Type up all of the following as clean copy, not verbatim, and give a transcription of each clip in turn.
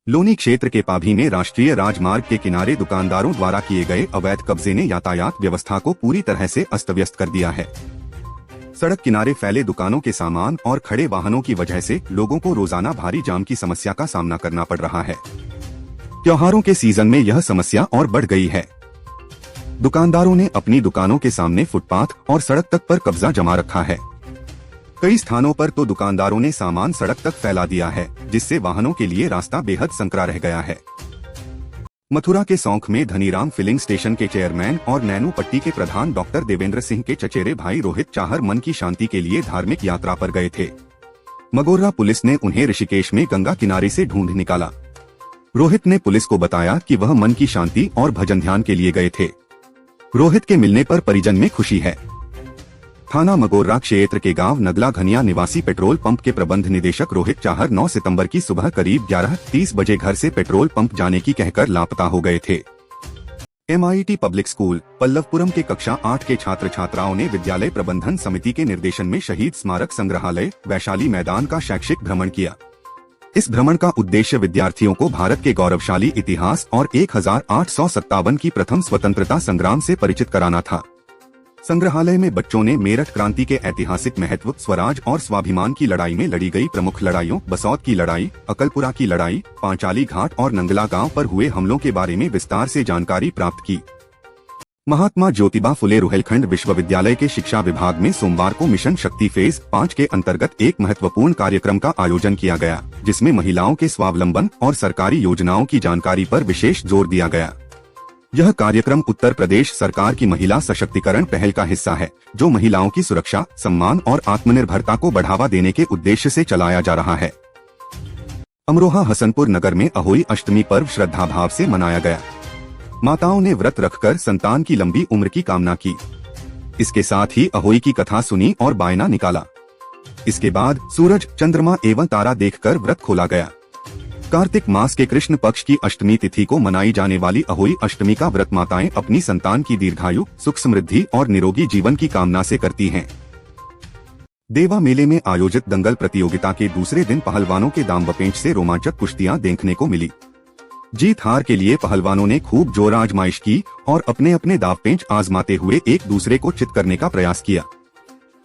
लोनी क्षेत्र के पाभी में राष्ट्रीय राजमार्ग के किनारे दुकानदारों द्वारा किए गए अवैध कब्जे ने यातायात व्यवस्था को पूरी तरह से अस्त व्यस्त कर दिया है। सड़क किनारे फैले दुकानों के सामान और खड़े वाहनों की वजह से लोगों को रोजाना भारी जाम की समस्या का सामना करना पड़ रहा है। त्योहारों के सीजन में यह समस्या और बढ़ गई है। दुकानदारों ने अपनी दुकानों के सामने फुटपाथ और सड़क तक पर कब्जा जमा रखा है। कई स्थानों पर तो दुकानदारों ने सामान सड़क तक फैला दिया है, जिससे वाहनों के लिए रास्ता बेहद संकरा रह गया है। मथुरा के सौंख में धनीराम फिलिंग स्टेशन के चेयरमैन और नैनू पट्टी के प्रधान डॉक्टर देवेंद्र सिंह के चचेरे भाई रोहित चाहर मन की शांति के लिए धार्मिक यात्रा पर गए थे। मगोर्रा पुलिस ने उन्हें ऋषिकेश में गंगा किनारे से ढूंढ निकाला। रोहित ने पुलिस को बताया कि वह मन की शांति और भजन ध्यान के लिए गए थे। रोहित के मिलने पर परिजन में खुशी है। थाना मगोर्रा क्षेत्र के गांव नगला घनिया निवासी पेट्रोल पंप के प्रबंध निदेशक रोहित चाहर 9 सितंबर की सुबह करीब 11:30 बजे घर से पेट्रोल पंप जाने की कहकर लापता हो गए थे। MIT पब्लिक स्कूल पल्लवपुरम के कक्षा 8 के छात्र छात्राओं ने विद्यालय प्रबंधन समिति के निर्देशन में शहीद स्मारक संग्रहालय वैशाली मैदान का शैक्षिक भ्रमण किया। इस भ्रमण का उद्देश्य विद्यार्थियों को भारत के गौरवशाली इतिहास और 1857 की प्रथम स्वतंत्रता संग्राम से परिचित कराना था। संग्रहालय में बच्चों ने मेरठ क्रांति के ऐतिहासिक महत्व, स्वराज और स्वाभिमान की लड़ाई में लड़ी गई प्रमुख लड़ाइयों, बसौत की लड़ाई, अकलपुरा की लड़ाई, पांचाली घाट और नंगला गांव पर हुए हमलों के बारे में विस्तार से जानकारी प्राप्त की। महात्मा ज्योतिबा फुले रुहेलखंड विश्वविद्यालय के शिक्षा विभाग में सोमवार को मिशन शक्ति फेज 5 के अंतर्गत एक महत्वपूर्ण कार्यक्रम का आयोजन किया गया, जिसमें महिलाओं के स्वावलंबन और सरकारी योजनाओं की जानकारी पर विशेष जोर दिया गया। यह कार्यक्रम उत्तर प्रदेश सरकार की महिला सशक्तिकरण पहल का हिस्सा है, जो महिलाओं की सुरक्षा, सम्मान और आत्मनिर्भरता को बढ़ावा देने के उद्देश्य से चलाया जा रहा है। अमरोहा हसनपुर नगर में अहोई अष्टमी पर्व श्रद्धा भाव से मनाया गया। माताओं ने व्रत रखकर संतान की लंबी उम्र की कामना की। इसके साथ ही अहोई की कथा सुनी और बायना निकाला। इसके बाद सूरज, चंद्रमा एवं तारा देखकर व्रत खोला गया। कार्तिक मास के कृष्ण पक्ष की अष्टमी तिथि को मनाई जाने वाली अहोई अष्टमी का व्रत माताएं अपनी संतान की दीर्घायु, सुख समृद्धि और निरोगी जीवन की कामना से करती हैं। देवा मेले में आयोजित दंगल प्रतियोगिता के दूसरे दिन पहलवानों के दांवपेंच से रोमांचक कुश्तियां देखने को मिली। जीत हार के लिए पहलवानों ने खूब जोर आजमाइश की और अपने अपने दांवपेंच आजमाते हुए एक दूसरे को चित करने का प्रयास किया।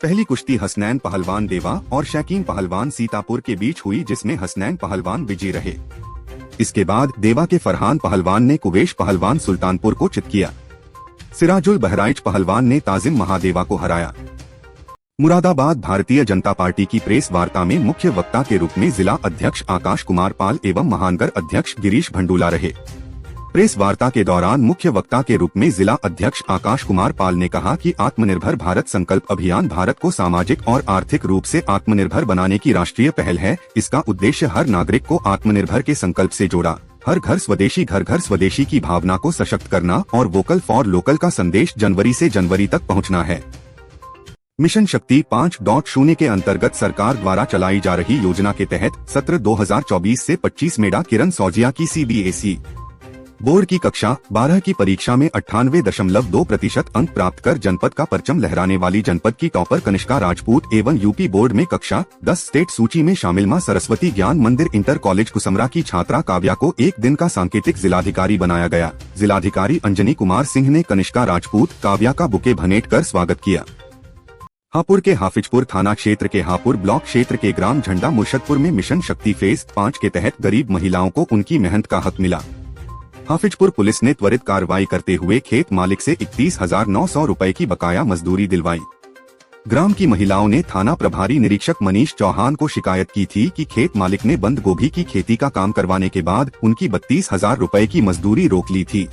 पहली कुश्ती हसनैन पहलवान देवा और शकीन पहलवान सीतापुर के बीच हुई, जिसमें हसनैन पहलवान विजयी रहे। इसके बाद देवा के फरहान पहलवान ने कुवैश पहलवान सुल्तानपुर को चित किया। सिराजुल बहराइच पहलवान ने ताजिम महादेवा को हराया। मुरादाबाद भारतीय जनता पार्टी की प्रेस वार्ता में मुख्य वक्ता के रूप में जिला अध्यक्ष आकाश कुमार पाल एवं महानगर अध्यक्ष गिरीश भंडूला रहे। प्रेस वार्ता के दौरान मुख्य वक्ता के रूप में जिला अध्यक्ष आकाश कुमार पाल ने कहा कि आत्मनिर्भर भारत संकल्प अभियान भारत को सामाजिक और आर्थिक रूप से आत्मनिर्भर बनाने की राष्ट्रीय पहल है। इसका उद्देश्य हर नागरिक को आत्मनिर्भर के संकल्प से जोड़ा, हर घर स्वदेशी, घर घर स्वदेशी की भावना को सशक्त करना और वोकल फॉर लोकल का संदेश जनवरी से जनवरी तक पहुँचना है। मिशन शक्ति 5.0 के अंतर्गत सरकार द्वारा चलाई जा रही योजना के तहत सत्र 2024 से 25 मेडा किरण सौजिया की CBSE बोर्ड की कक्षा 12 की परीक्षा में 98.2% अंक प्राप्त कर जनपद का परचम लहराने वाली जनपद की टॉपर कनिष्का राजपूत एवं यूपी बोर्ड में कक्षा 10 स्टेट सूची में शामिल मां सरस्वती ज्ञान मंदिर इंटर कॉलेज कुसमरा की छात्रा काव्या को एक दिन का सांकेतिक जिलाधिकारी बनाया गया। जिलाधिकारी अंजनी कुमार सिंह ने कनिष्का राजपूत, काव्या का बुके भेंट कर स्वागत किया। हापुड़ के हाफिजपुर थाना क्षेत्र के हापुड़ ब्लॉक क्षेत्र के ग्राम झंडा मुर्शदपुर में मिशन शक्ति फेज 5 के तहत गरीब महिलाओं को उनकी मेहनत का हक मिला। हाफिजपुर पुलिस ने त्वरित कार्रवाई करते हुए खेत मालिक से 31,900 रुपए की बकाया मजदूरी दिलवाई। ग्राम की महिलाओं ने थाना प्रभारी निरीक्षक मनीष चौहान को शिकायत की थी कि खेत मालिक ने बंद गोभी की खेती का काम करवाने के बाद उनकी 32,000 रुपए की मजदूरी रोक ली थी।